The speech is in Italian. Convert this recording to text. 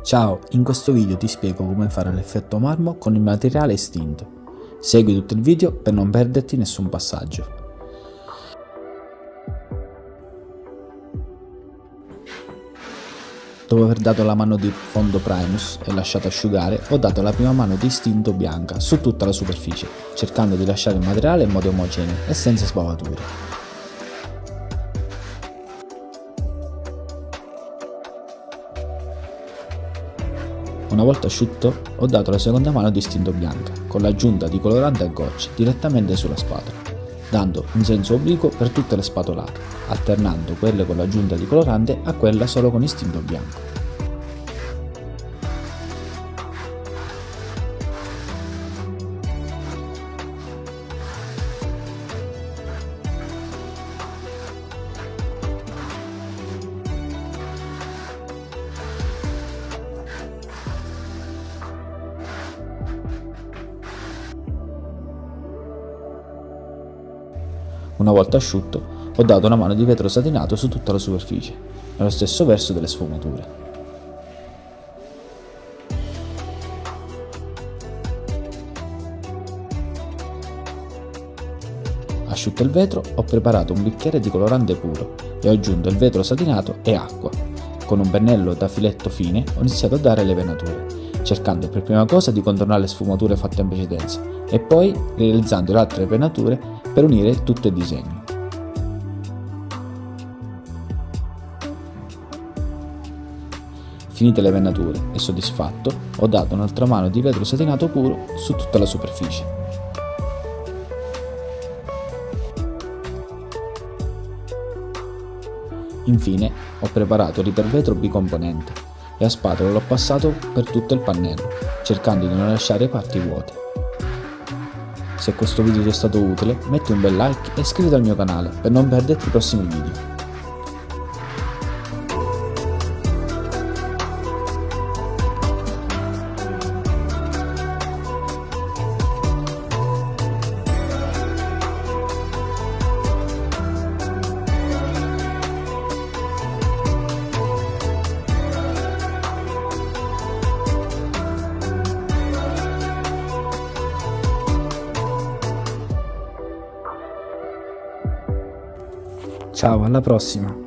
Ciao, in questo video ti spiego come fare l'effetto marmo con il materiale estinto. Segui tutto il video per non perderti nessun passaggio. Dopo aver dato la mano di fondo Primus e lasciato asciugare, ho dato la prima mano di istinto bianca su tutta la superficie, cercando di lasciare il materiale in modo omogeneo e senza sbavature. Una volta asciutto, ho dato la seconda mano di istinto bianca, con l'aggiunta di colorante a gocce direttamente sulla spatola, dando un senso obliquo per tutte le spatolate, alternando quelle con l'aggiunta di colorante a quella solo con istinto bianco. Una volta asciutto, ho dato una mano di vetro satinato su tutta la superficie, nello stesso verso delle sfumature. Asciutto il vetro, ho preparato un bicchiere di colorante puro e ho aggiunto il vetro satinato e acqua. Con un pennello da filetto fine ho iniziato a dare le venature, cercando per prima cosa di contornare le sfumature fatte in precedenza e poi realizzando le altre venature per unire tutto il disegno. Finite le venature e soddisfatto, ho dato un'altra mano di vetro satinato puro su tutta la superficie. Infine ho preparato l'ipervetro bicomponente e a spatola l'ho passato per tutto il pannello, cercando di non lasciare parti vuote. Se questo video ti è stato utile, metti un bel like e iscriviti al mio canale per non perderti i prossimi video. Ciao, alla prossima!